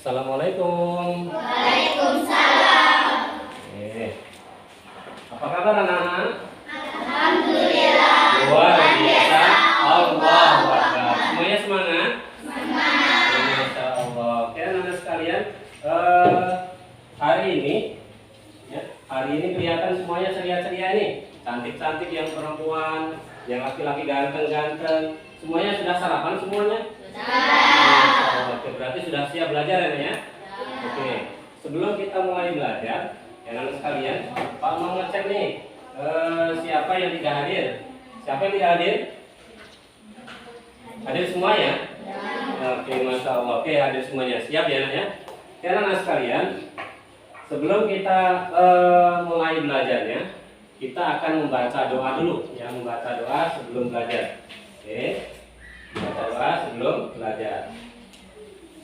Assalamualaikum. Waalaikumsalam. Apa kabar anak-anak? Alhamdulillah. Luar biasa. Allahu Akbar. Semuanya semangat? Semangat. Masya Allah. Oke anak-anak sekalian, hari ini kelihatan semuanya ceria-ceria nih. Cantik-cantik yang perempuan, yang laki-laki ganteng-ganteng. Semuanya sudah sarapan semuanya? Sudah. Oke, berarti sudah siap belajar ya? Oke, sebelum kita mulai belajar, anak-anak sekalian, Pak mau ngecek nih siapa yang tidak hadir. Siapa yang tidak hadir? Hadir semua ya? Oke, Masya Allah. Oke, hadir semuanya. Siap ya anak-anak? Oke, anak-anak sekalian, sebelum kita mulai belajarnya, kita akan membaca doa dulu. Ya, membaca doa sebelum belajar. Oke, membaca doa sebelum belajar.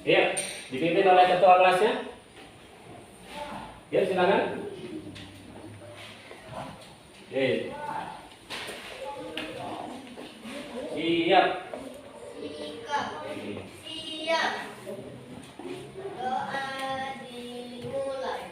Ya, dipimpin oleh ketua kelasnya. Ya, silakan. Oke. Siap. Siap. Doa dimulai.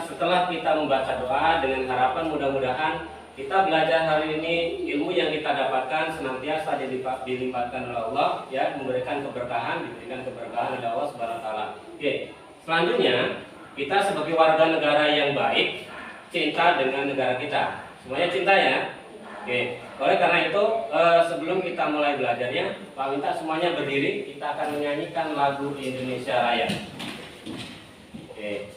Setelah kita membaca doa dengan harapan mudah-mudahan kita belajar hari ini ilmu yang kita dapatkan senantiasa dilimpahkan oleh Allah, ya, diberikan keberkahan oleh Allah Subhanahu wa taala. Oke. Selanjutnya, kita sebagai warga negara yang baik, cinta dengan negara kita. Semuanya cinta ya? Oke. Oleh karena itu, sebelum kita mulai belajarnya, Pak minta semuanya berdiri, kita akan menyanyikan lagu Indonesia Raya. Oke.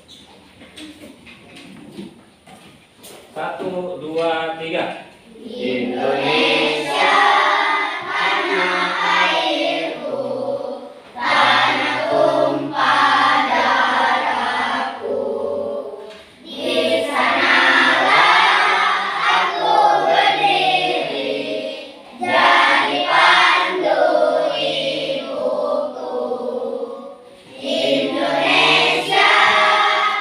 1, 2, 3. Indonesia, tanah airku, tanah tumpah darahku. Di sanalah aku berdiri, jadi pandu ibuku. Indonesia,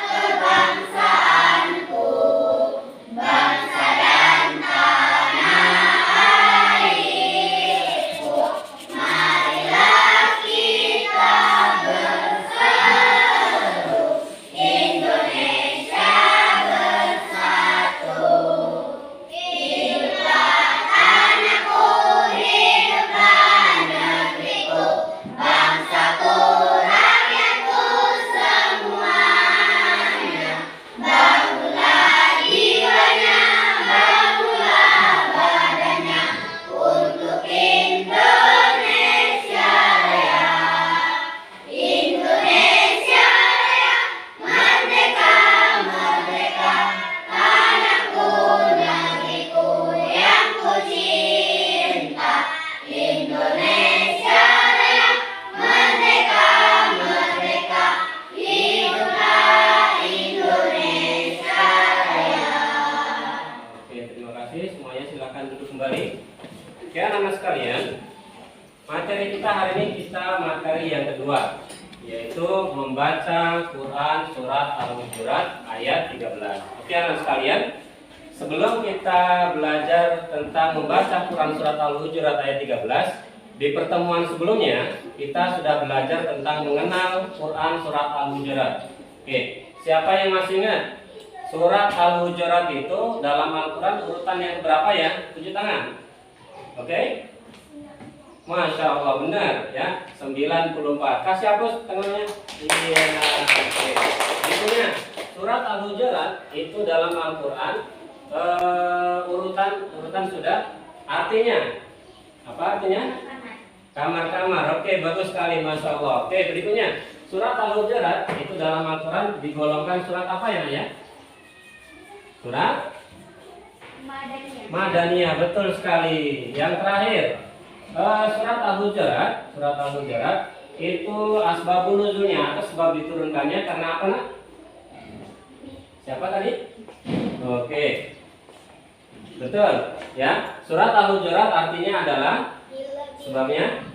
kebangsaanku, bangsa dan tanah airku. Marilah kita berseru, Indonesia bersatu. Hiduplah tanahku, hiduplah negeriku, bangsaku, rakyatku semuanya. Bangunlah jiwanya, bangunlah badannya untuk Indonesia Raya. Indonesia Raya, merdeka, merdeka, tanahku, negeriku yang ku cinta. Indonesia Raya, merdeka, merdeka, hiduplah Indonesia Raya. Oke, terima kasih. Semuanya silakan duduk kembali. Oke, anak-anak sekalian, materi kita hari ini materi yang kedua, yaitu membaca Quran surat Al-Hujurat ayat 13. Oke, anak sekalian, sebelum kita belajar tentang membaca Quran surat Al-Hujurat ayat 13, di pertemuan sebelumnya kita sudah belajar tentang mengenal Quran surat Al-Hujurat. Oke, siapa yang masih ingat? Surat Al-Hujurat itu dalam Al-Quran urutan yang berapa ya? 7 tangan. Oke? Masya Allah, benar ya. 94. Kasih hapus tangannya. Iya. Oke. Intinya surat Al-Hujurat itu dalam Al-Quran urutan sudah. Artinya apa artinya? Kamar-kamar. Oke, bagus sekali, Masya Allah. Oke, berikutnya surat Al-Hujurat itu dalam Al-Quran digolongkan surat apa ya? Surat Madaniyah, betul sekali. Yang terakhir, surat Al-Hujurat itu asbabun nuzulnya atau sebab diturunkannya karena apa nak? Siapa tadi? Oke. Betul, ya. Surat Al-Hujurat artinya adalah sebabnya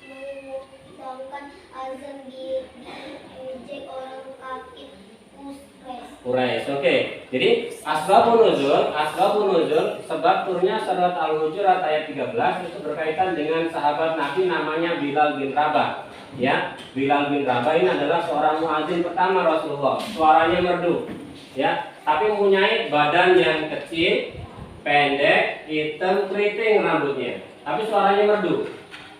mengundangkan azan diejek orang kafir Quraisy. Oke. Jadi asbabun nuzul sebab turunnya surat Al-Hujurat ayat 13 itu berkaitan dengan sahabat Nabi namanya Bilal bin Rabah. Ya, Bilal bin Rabah ini adalah seorang muadzin pertama Rasulullah. Suaranya merdu, ya, tapi mempunyai badan yang kecil, pendek, hitam, keriting rambutnya, tapi suaranya merdu.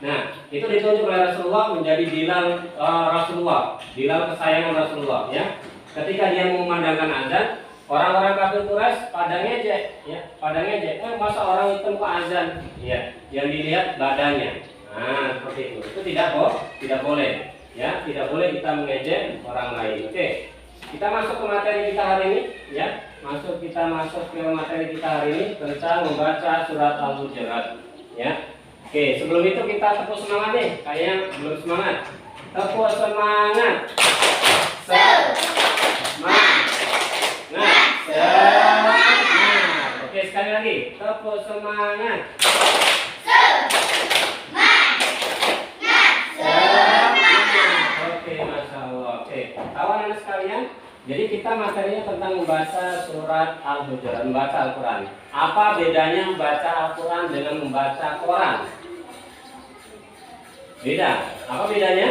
Nah, itu ditunjuk oleh Rasulullah menjadi Bilal Rasulullah, Bilal kesayangan Rasulullah, ya. Ketika dia mengumandangkan azan, orang-orang kafir Quraisy pada ngejek, ya, pada ngejek. Masa orang hitam kok azan? Ya, yang dilihat badannya. Nah, seperti itu. Itu tidak boleh, ya, tidak boleh kita mengejek orang lain. Oke. Kita masuk ke materi kita hari ini, ya. Kita masuk ke materi kita hari ini tentang membaca surat Al-Hujurat, ya. Oke, sebelum itu kita tepuk semangat nih. Kayaknya belum semangat. Tepuk semangat. Semangat. Oke, sekali lagi. Tepuk semangat. Oke, Masya Allah. Oke, kawan sekalian, jadi kita materinya tentang membaca surat Al-Hujurat, membaca Al-Quran. Apa bedanya membaca Al-Quran dengan membaca Quran? Beda. Apa bedanya?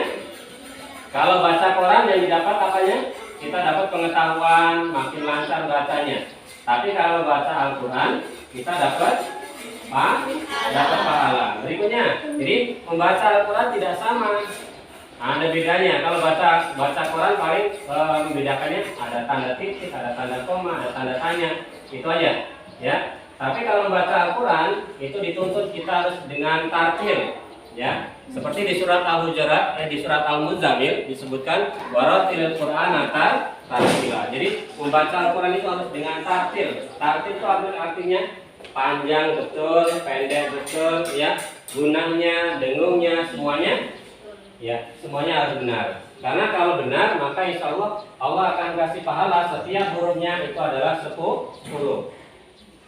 Kalau baca Quran yang didapat apanya? Kita dapat pengetahuan, makin lancar bacanya. Tapi kalau baca Al-Quran, kita dapat pahala. Berikutnya, jadi membaca Al-Quran tidak sama. Ada bedanya. Kalau baca Quran paling membedakannya ada tanda titik, ada tanda koma, ada tanda tanya. Itu aja, ya. Tapi kalau membaca Al-Quran itu dituntut kita harus dengan tartil, ya. Seperti di surat Al-Hujurat, di surat Al-Muzammil disebutkan waratilil Qur'ana tartila. Jadi membaca Al-Quran itu harus dengan tartil. Tartil itu artinya panjang betul, pendek betul, ya. Gunanya, dengungnya, semuanya, ya, semuanya harus benar. Karena kalau benar, maka insya Allah akan kasih pahala setiap hurufnya itu adalah 10.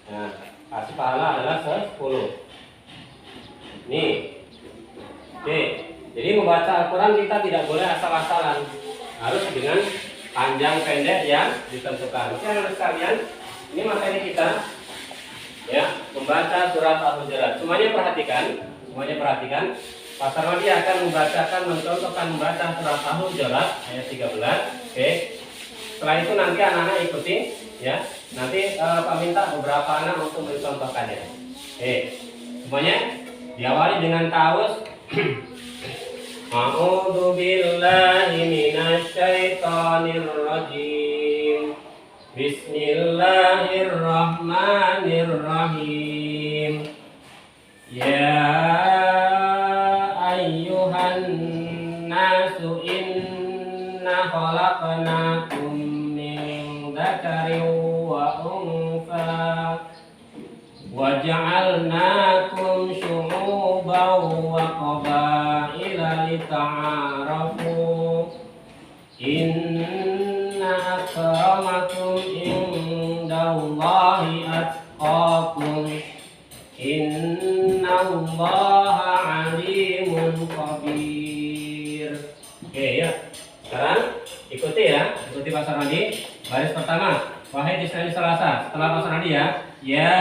Nah, kasih pahala adalah 10. Nih. Oke, jadi membaca Al-Quran kita tidak boleh asal-asalan, harus dengan panjang pendek yang ditentukan. Oke, anak sekalian, ini materi kita, ya, membaca surat Al-Hujurat. Semuanya perhatikan. Pak Sarwadi akan mencontohkan membaca surat Al-Hujurat ayat 13. Oke. Setelah itu nanti anak-anak ikuti, ya. Nanti Pak minta beberapa anak untuk mencontohkannya. Oke. Semuanya diawali dengan ta'awudz. A'udzu billahi minasy syaithanir rajim. Bismillahirrahmanirrahim. Ya ayyuhan nasu inna khalaqnakum min dzakarin wa untha wa ja'alnakum syu'uban wa qabaila lita'arafu inna akramakum indallahi atqakum innallaha alimun khabir. Oke, ya. Sekarang ikuti Pak Sarwadi. Baris pertama, wahai Islam Selasa. Setelah Pak Sarwadi, ya. Ya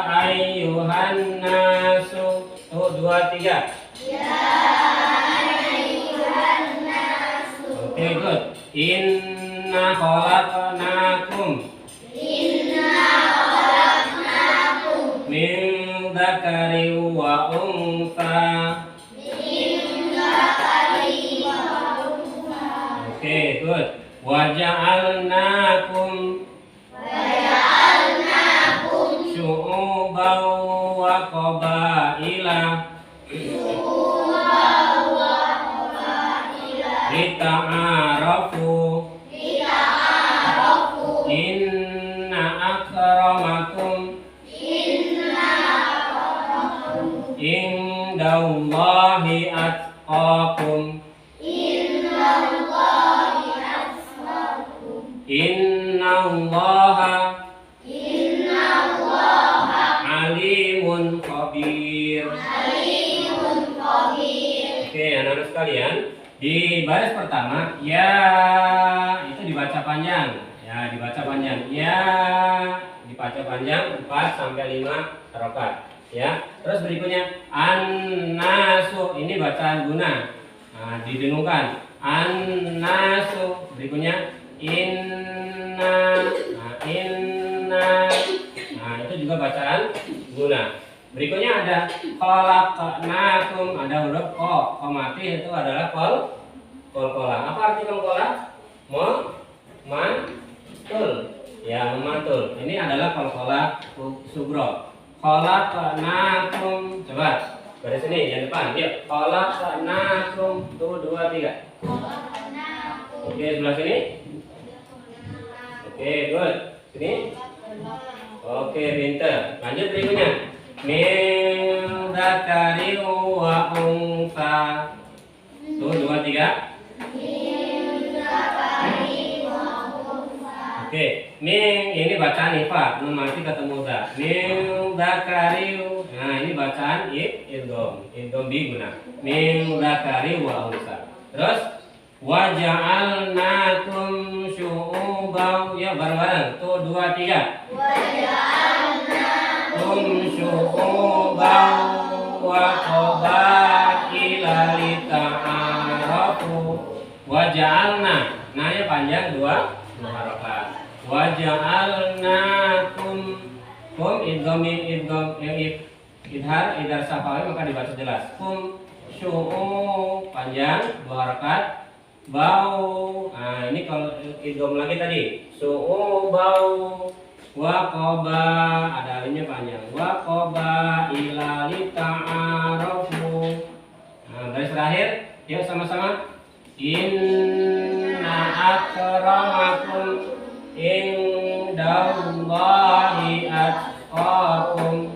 ayyuhan nasu. 1, 2, 3. Ya ayyuhan nasu. Oke, good. Inna khalaqnakum min dzakarin wa untha. Oke, good. Wa ja'alnakum syu'uban wa qabaila lita'arafu inna akramakum indallahi atqakum innallaha Innallaha alimun khabir. Oke, anak-anak sekalian, di baris pertama ya itu dibaca panjang. Ya, dibaca panjang. Ya, dibaca panjang 4 sampai 5 harokat. Ya. Terus berikutnya an-nasu, ini bacaan guna. Nah, didengungkan. An-nasu. Berikutnya inna. Nah, inna. Nah, itu juga bacaan guna. Berikutnya ada khalaqnakum, ada huruf ko mati, itu adalah kolkola. Apa arti kolkola? Mantul. Ya, memantul. Ini adalah kolkola sugro. Khalaqnakum. Coba baris sini yang depan. Yuk, khalaqnakum. Tuh 2 3. Oke, sebelah sini. Oke, good. Sini. Oke, pinter. Lanjut berikutnya. Min dzakari wa unsa. Tuh 2 3. Oke, min ini bacaan ifa, nun mati ketemu za. Min dzakari. Nah, ini bacaan idgham. Idgham bi guna. Min dzakari wa unsa. Terus wa ja'alnakum syu'uban. Ya, bareng-bareng. Tuh 2 3. Syu'uban wa qabaila lita'arafu wa ja'alna. Nah-nya panjang 2 harokat. Wa ja'alnakum idgham idhar safawi, maka dibaca jelas. Kum syu'u panjang 2 harokat. Bau. Nah, ini kalau idgham lagi tadi. Syu'u bau. Wa qaba, ada alinnya panjang. Wa qaba ila lita'arafu. Nah, baris terakhir, yuk sama-sama. Inna akramakum indallahi atqakum.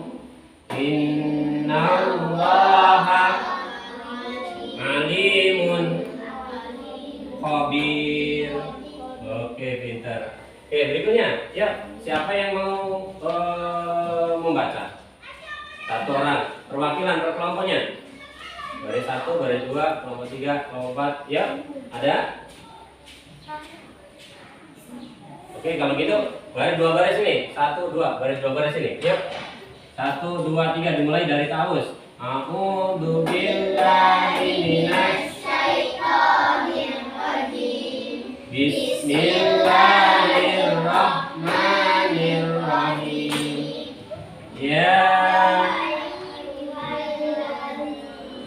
Innallaha alimun khabir. Oke, pintar. Oke, berikutnya, ya, siapa yang mau membaca? Satu orang, perwakilan per kelompoknya. Baris 1, baris 2, kelompok 3, kelompok 4, ya, ada? Oke, kalau gitu, baris 2 baris ini, 1, 2, baris 2 baris ini, yuk. 1, 2, 3, dimulai dari ta'awuz. A'udzu billahi minasy syaithanir rajim. Bismillahirrahmanirrahim.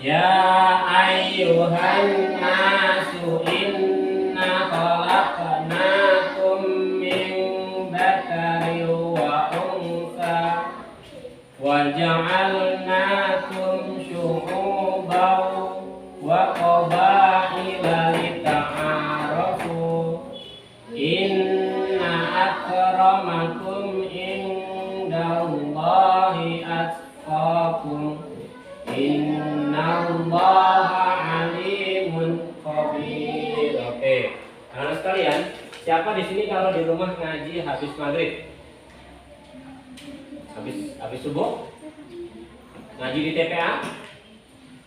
Ya ayyuhan nasu inna khalaqnakum min dzakarin wa unsa wa ja'alnakum syu'uban wa qabaila lita'arafu. Inna akramakum indallahi atqakum. Innallaha alimun khabir. Oke, anak sekalian, siapa di sini kalau di rumah ngaji habis maghrib? Habis subuh? Ngaji di TPA?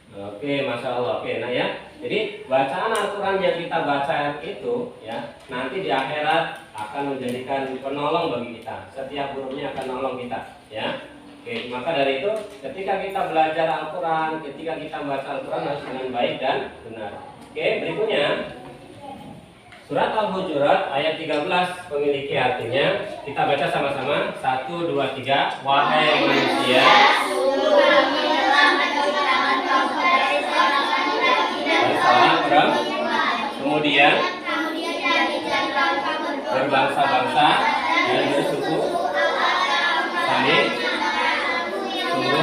Oke, masya Allah. Oke, nah ya. Jadi bacaan Al-Quran yang kita baca itu, ya, nanti di akhirat akan menjadikan penolong bagi kita. Setiap hurufnya akan nolong kita, ya. Oke, maka dari itu ketika kita belajar Al-Quran, ketika kita membaca Al-Quran harus dengan baik dan benar. Oke, berikutnya surat Al-Hujurat ayat 13 memiliki artinya. Kita baca sama-sama. 1, 2, 3. Wahai manusia, kemudian berbangsa-bangsa dan bersuku sambil tunggu.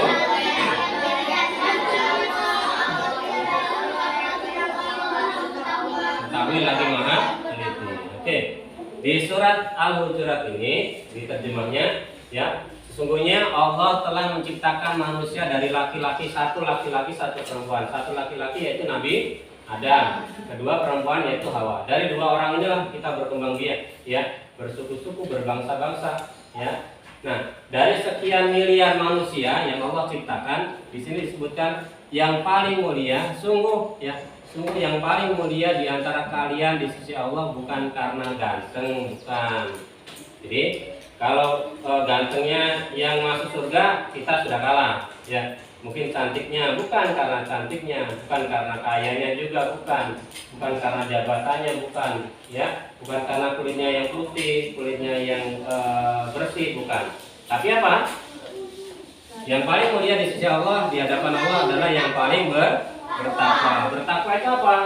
Kami lagi maha teliti. Oke, di surat Al-Hujurat ini di terjemahnya, ya, sesungguhnya Allah telah menciptakan manusia dari laki-laki satu perempuan. Satu laki-laki yaitu Nabi Adam, kedua perempuan yaitu Hawa. Dari 2 orang inilah kita berkembang biak, ya. bersuku-suku, berbangsa-bangsa, ya. Nah, dari sekian miliar manusia yang Allah ciptakan, di sini disebutkan yang paling mulia, sungguh yang paling mulia di antara kalian di sisi Allah bukan karena ganteng, bukan. Jadi kalau gantengnya yang masuk surga, kita sudah kalah, ya. Mungkin cantiknya, bukan karena cantiknya, bukan karena kayanya juga, bukan karena jabatannya, bukan, ya, bukan karena kulitnya yang putih, kulitnya yang bersih, bukan. Tapi apa? Yang paling mulia di sisi Allah, di hadapan Allah adalah yang paling bertakwa. Bertakwa itu apa?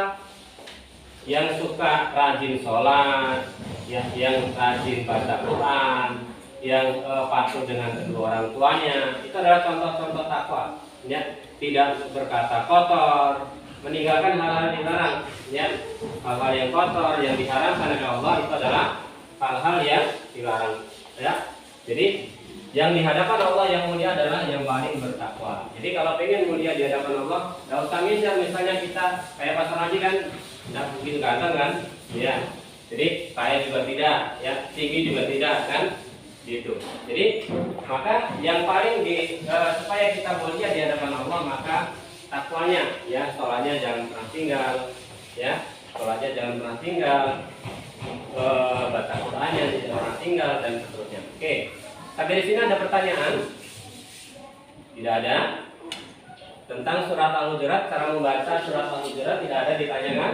Yang suka rajin sholat, ya, yang rajin baca Quran, yang patuh dengan kedua orang tuanya, itu adalah contoh-contoh takwa. Ya, tidak berkata kotor, meninggalkan hal-hal yang dilarang, ya, hal-hal yang kotor yang diharamkan oleh Allah itu adalah hal-hal yang dilarang, ya. Jadi yang di hadapan Allah yang mulia adalah yang paling bertakwa. Jadi kalau pengen mulia di hadapan Allah, tidak usah misalnya kita kayak Pastor Haji kan, tidak begitu ganteng kan, ya. Jadi kaya juga tidak, ya, tinggi juga tidak kan. Gitu. Jadi maka yang paling supaya kita mulia di hadapan Allah, maka takwanya, ya, sholatnya jangan pernah tinggal, ya, sholatnya jangan pernah tinggal, baca Qurannya jangan pernah tinggal, dan seterusnya. Oke, sampai di sini ada pertanyaan? Tidak ada. Tentang surat Al-Hujurat, cara membaca surat Al-Hujurat tidak ada ditanyakan.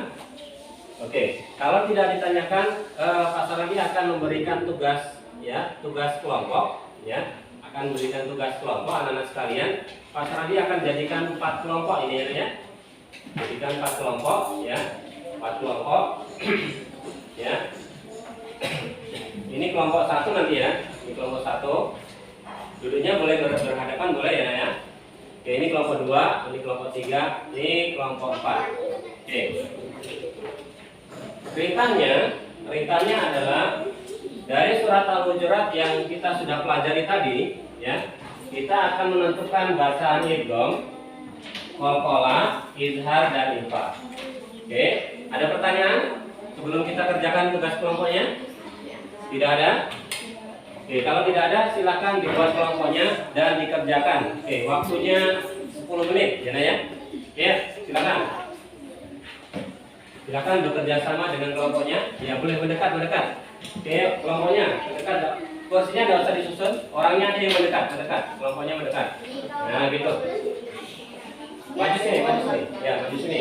Oke, kalau tidak ditanyakan, Pastor lagi akan memberikan tugas, ya, tugas kelompok, ya, akan memberikan tugas kelompok anak-anak sekalian. Pastor Adi akan jadikan 4 kelompok ini, ya, jadikan 4 kelompok, ya, 4 kelompok, ya. Ini kelompok 1 nanti, ya, ini kelompok 1, duduknya boleh berhadapan, boleh, ya. Oke, ini kelompok 2, ini kelompok 3, ini kelompok 4. Oke. Rintannya adalah dari surat Al-Hujurat yang kita sudah pelajari tadi, ya, kita akan menentukan bacaan idgham, qalqalah, izhar, dan ikhfa. Oke, ada pertanyaan sebelum kita kerjakan tugas kelompoknya? Tidak ada? Oke, kalau tidak ada silakan dibuat kelompoknya dan dikerjakan. Oke, waktunya 10 menit, ya. Ya, silakan. Silakan bekerja sama dengan kelompoknya. Ya, boleh mendekat. Oke, kelompoknya mendekat. Kursinya tidak usah disusun, orangnya aja yang mendekat. Kelompoknya mendekat. Nah, gitu. Maju sini. Ya, maju sini.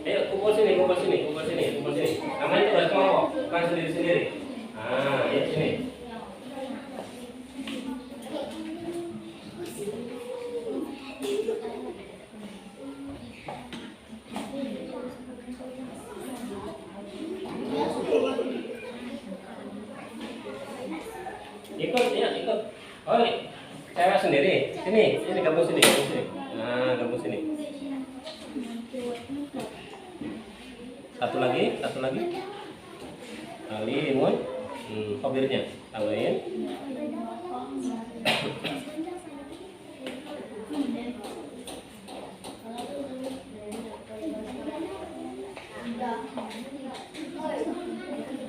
Ayo, kumpul sini. Namanya tugas kelompok, bukan sendiri-sendiri. Nah, ya sini. Ikut. Oh, cewek sendiri. Sini gabung sini. Nah, gabung sini. Satu lagi. Limun. Kopirnya. Tambahin.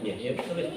Ya, tulis.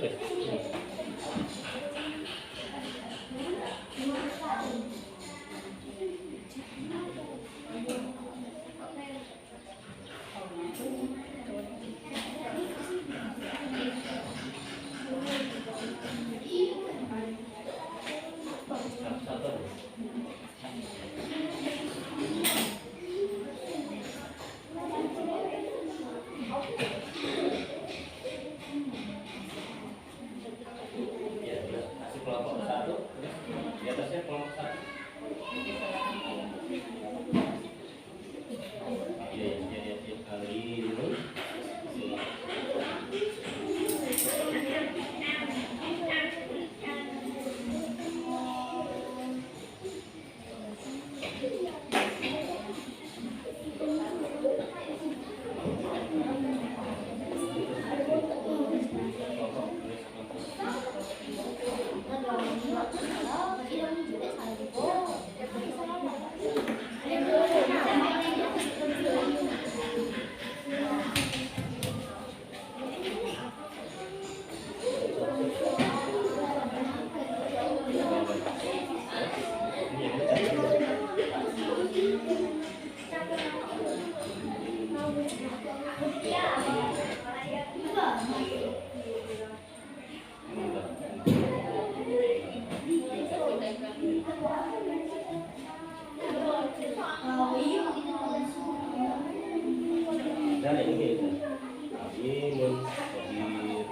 Dan ini kita alimun khabir.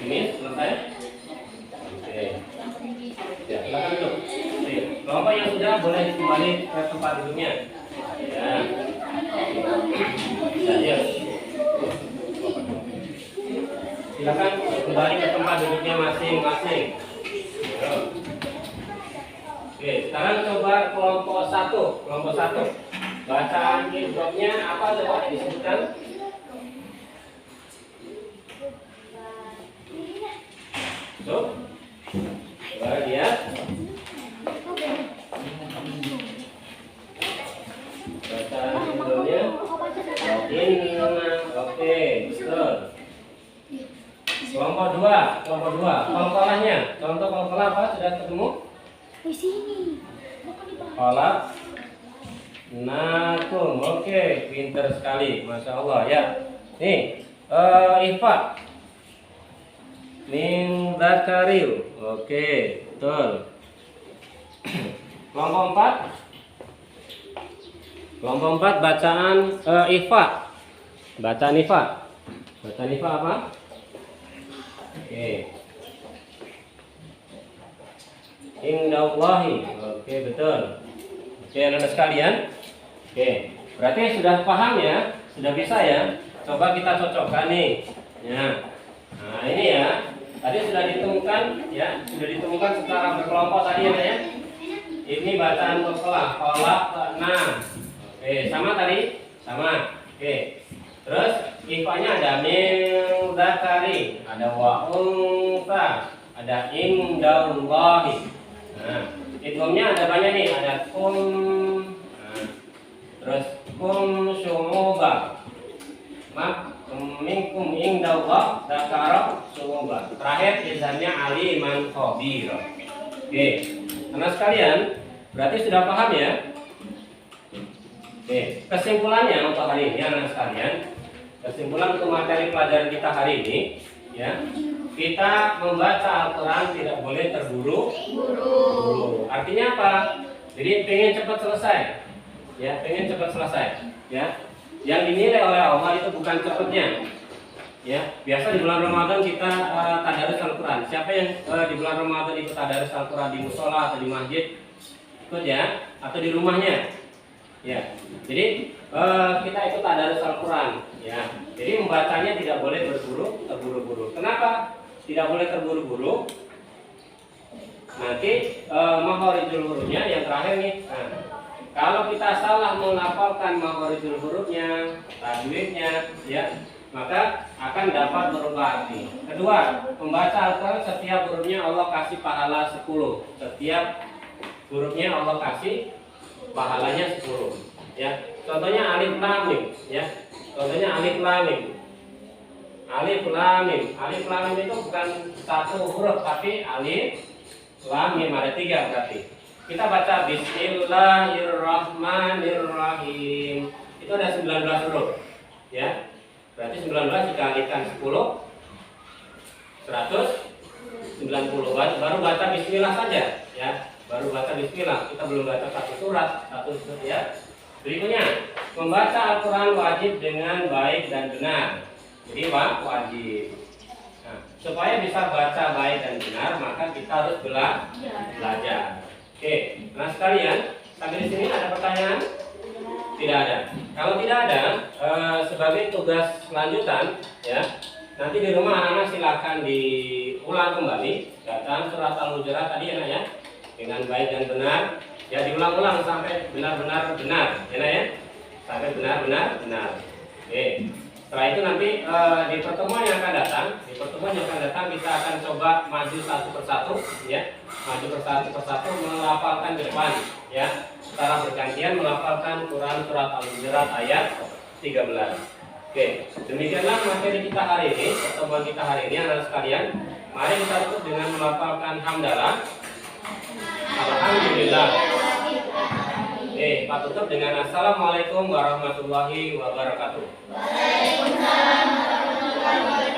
Ini selesai. Oke. Ya, silakan duduk. Oke. Kelompok yang sudah boleh kembali ke tempat duduknya. Ya. Ya. Silakan kembali ke tempat duduknya masing-masing. Oke, sekarang coba kelompok 1. Kelompok 1. Bacaan hidupnya apa coba disebutkan? Tuh. Coba lihat. Bacaan hidupnya. Oke, betul. Kelompok 2, kelompok 2. Kolkolahnya, contoh kolkolah apa? Sudah ketemu? Di sini. Kolak nakum. Oke, pinter sekali, masya Allah ya. Nih, Ifa min dzakariu. Oke, betul. Kelompok 4. Kelompok 4 bacaan Ifa. Bacaan Ifa. Bacaan Ifa apa? Oke. Indallahi. Oke, betul. Oke, anak-anak sekalian. Oke, berarti sudah paham ya? Sudah bisa ya? Coba kita cocokkan nih. Ya. Nah, ini ya. Tadi sudah ditemukan ya, sudah ditemukan secara berkelompok tadi ya. Ini bacaan kolkolah, kolak na. Oke, sama tadi? Sama. Oke. Terus ifanya ada min dzakari, ada wa unsa, ada indallahi. Nah, idghamnya ada banyak nih, ada kum. Nah, terus kum syumuba. Minkum indallah dzakara syumuba. Terakhir izannya aliman khabir. Oke. Anak sekalian, berarti sudah paham ya? Oke, kesimpulannya untuk hari ini anak sekalian, kesimpulan untuk materi pelajaran kita hari ini, ya, kita membaca Al-Quran tidak boleh terburu-buru. Artinya apa? Jadi pengen cepat selesai, ya, pengen cepat selesai, ya. Yang dinilai oleh Allah itu bukan cepatnya, ya. Biasa di bulan Ramadan kita tadarus Al-Quran. Siapa yang di bulan Ramadan itu tadarus Al-Quran di musola atau di masjid, ikut ya, atau di rumahnya? Ya, jadi kita ikut tadarus Al-Quran, ya. Jadi membacanya tidak boleh terburu-buru. Kenapa tidak boleh terburu-buru? Nanti makharijul hurufnya yang terakhir nih. Nah, kalau kita salah menghafalkan makharijul hurufnya, tajwidnya, ya, maka akan dapat berubah arti. Kedua, membaca Al-Quran setiap hurufnya Allah kasih pahala 10. Setiap hurufnya Allah kasih pahalanya 10, ya. Contohnya alif lam mim, ya. Contohnya alif lam mim. Alif lam mim. Alif lam mim itu bukan satu huruf tapi alif lam mim ada 3 berarti. Kita baca bismillahirrahmanirrahim. Itu ada 19 huruf, ya. Berarti 19 dikalikan 10 190. Baru baca bismillah saja, ya. Baru baca bismillah, kita belum baca satu surat, ya. Berikutnya, membaca Al-Quran wajib dengan baik dan benar. Jadi wajib. Nah, supaya bisa baca baik dan benar, maka kita harus belajar. Oke, nah sekalian, sampai di sini ada pertanyaan? Tidak ada. Kalau tidak ada, sebagai tugas lanjutan, ya, nanti di rumah anak-anak silakan diulang kembali bacaan surat Al-Hujurat tadi ya. Dengan baik dan benar, ya, diulang-ulang sampai benar-benar benar, ya, sampai benar-benar benar. Oke. Setelah itu nanti di pertemuan yang akan datang, kita akan coba maju satu persatu, ya, maju persatu melafalkan ke depan, ya, secara bergantian melafalkan Quran surat Al-Hujurat ayat 13. Oke, demikianlah materi kita hari ini, pertemuan kita hari ini, anak sekalian. Mari kita tutup dengan melafalkan hamdalah. Alhamdulillah. Pak tutup dengan assalamualaikum warahmatullahi wabarakatuh. Waalaikumsalam warahmatullahi wabarakatuh.